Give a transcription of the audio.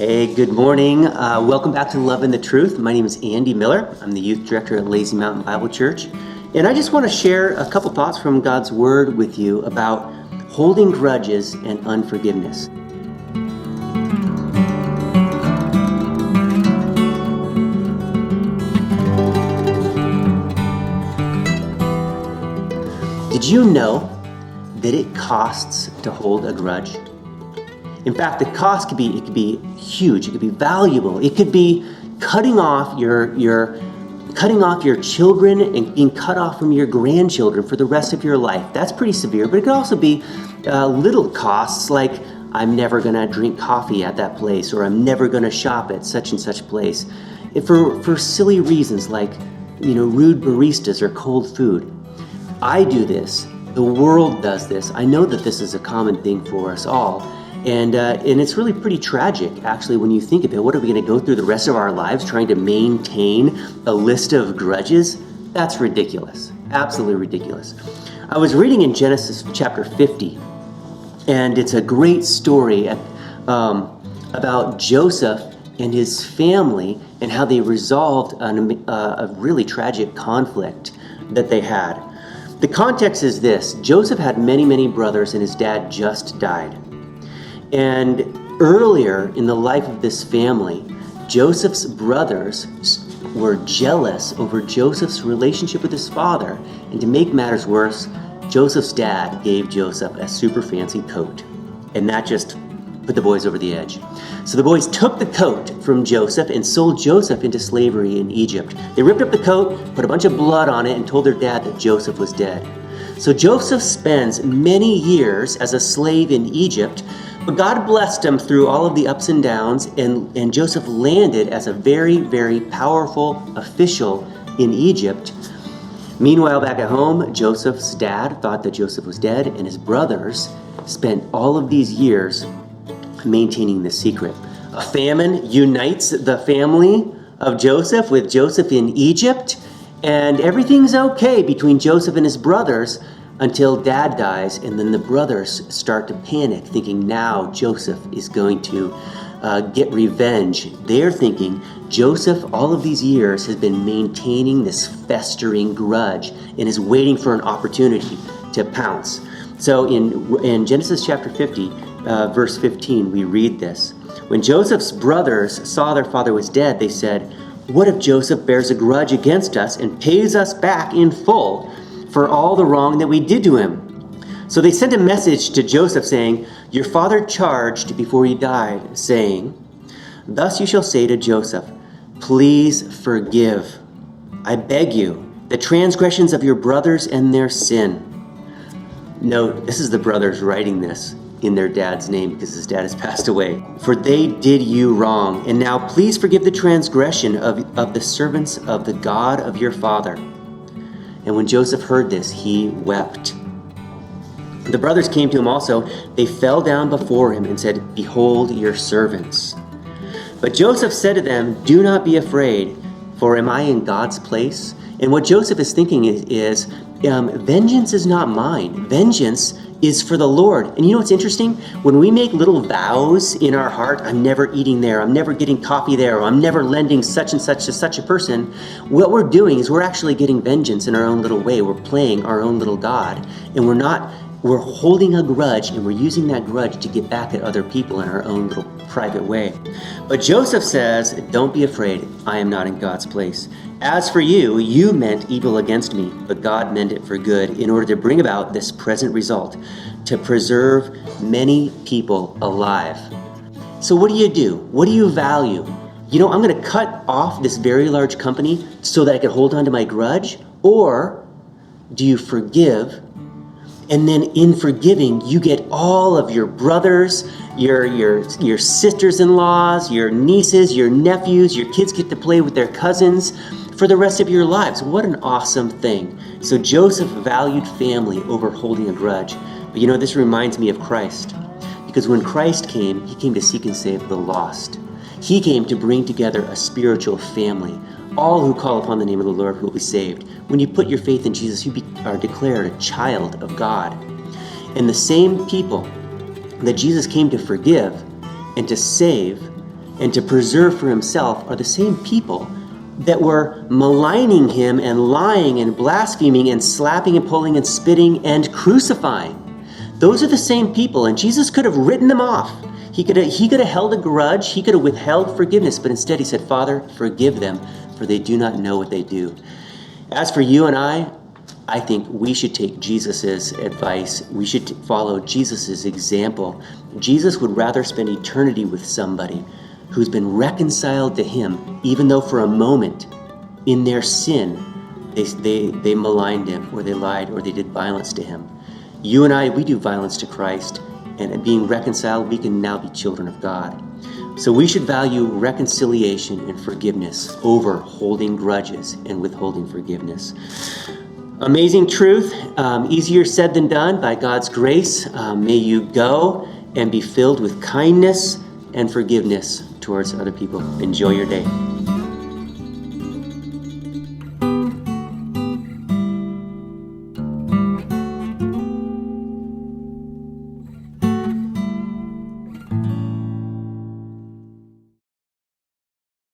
Hey, good morning. Welcome back to Love and the Truth. My name is Andy Miller. I'm the youth director at Lazy Mountain Bible Church. And I just want to share a couple thoughts from God's Word with you about holding grudges and unforgiveness. Did you know that it costs to hold a grudge? In fact, the cost could be huge. It could be valuable. It could be cutting off your children and being cut off from your grandchildren for the rest of your life. That's pretty severe. But it could also be little costs like I'm never going to drink coffee at that place, or I'm never going to shop at such and such place, for silly reasons like rude baristas or cold food. I do this. The world does this. I know that this is a common thing for us all. And it's really pretty tragic, actually, when you think of it. What are we going to go through the rest of our lives trying to maintain a list of grudges? That's ridiculous. Absolutely ridiculous. I was reading in Genesis chapter 50, and it's a great story about Joseph and his family and how they resolved a really tragic conflict that they had. The context is this. Joseph had many, many brothers, and his dad just died. And earlier in the life of this family, Joseph's brothers were jealous over Joseph's relationship with his father. And to make matters worse, Joseph's dad gave Joseph a super fancy coat. And that just put the boys over the edge. So the boys took the coat from Joseph and sold Joseph into slavery in Egypt. They ripped up the coat, put a bunch of blood on it, and told their dad that Joseph was dead. So Joseph spends many years as a slave in Egypt, but God blessed him through all of the ups and downs, and Joseph landed as a very, very powerful official in Egypt. Meanwhile, back at home, Joseph's dad thought that Joseph was dead, and his brothers spent all of these years maintaining the secret. A famine unites the family of Joseph with Joseph in Egypt, and everything's okay between Joseph and his brothers until dad dies, and then the brothers start to panic, thinking now Joseph is going to get revenge. They're thinking Joseph, all of these years, has been maintaining this festering grudge and is waiting for an opportunity to pounce. So in Genesis chapter 50, verse 15, we read this. When Joseph's brothers saw their father was dead, they said, "What if Joseph bears a grudge against us and pays us back in full for all the wrong that we did to him?" So they sent a message to Joseph saying, "Your father charged before he died, saying, 'Thus you shall say to Joseph, please forgive, I beg you, the transgressions of your brothers and their sin.'" Note, this is the brothers writing this in their dad's name because his dad has passed away. "For they did you wrong, and now please forgive the transgression of the servants of the God of your father." And when Joseph heard this, he wept. The brothers came to him also. They fell down before him and said, "Behold your servants." But Joseph said to them, "Do not be afraid, for am I in God's place?" And what Joseph is thinking is vengeance is not mine. Vengeance is for the Lord. And you know what's interesting? When we make little vows in our heart, I'm never eating there, I'm never getting coffee there, or I'm never lending such and such to such a person, what we're doing is we're actually getting vengeance in our own little way. We're playing our own little God. And we're holding a grudge, and we're using that grudge to get back at other people in our own little private way. But Joseph says, "Don't be afraid, I am not in God's place. As for you, you meant evil against me, but God meant it for good in order to bring about this present result, to preserve many people alive." So what do? What do you value? I'm going to cut off this very large company so that I can hold on to my grudge? Or do you forgive? And then in forgiving, you get all of your brothers, your sisters-in-laws, your nieces, your nephews, your kids get to play with their cousins for the rest of your lives. What an awesome thing. So Joseph valued family over holding a grudge. But this reminds me of Christ. Because when Christ came, he came to seek and save the lost. He came to bring together a spiritual family. All who call upon the name of the Lord will be saved. When you put your faith in Jesus, you are declared a child of God. And the same people that Jesus came to forgive and to save and to preserve for himself are the same people that were maligning him and lying and blaspheming and slapping and pulling and spitting and crucifying. Those are the same people, and Jesus could have written them off. He could have held a grudge. He could have withheld forgiveness, but instead he said, Father, forgive them, for they do not know what they do. As for you and I think we should take Jesus' advice. We should follow Jesus' example. Jesus would rather spend eternity with somebody who's been reconciled to him, even though for a moment in their sin they maligned him, or they lied, or they did violence to him. You and I, we do violence to Christ, and being reconciled, we can now be children of God. So we should value reconciliation and forgiveness over holding grudges and withholding forgiveness. Amazing truth, easier said than done by God's grace. May you go and be filled with kindness and forgiveness towards other people. Enjoy your day.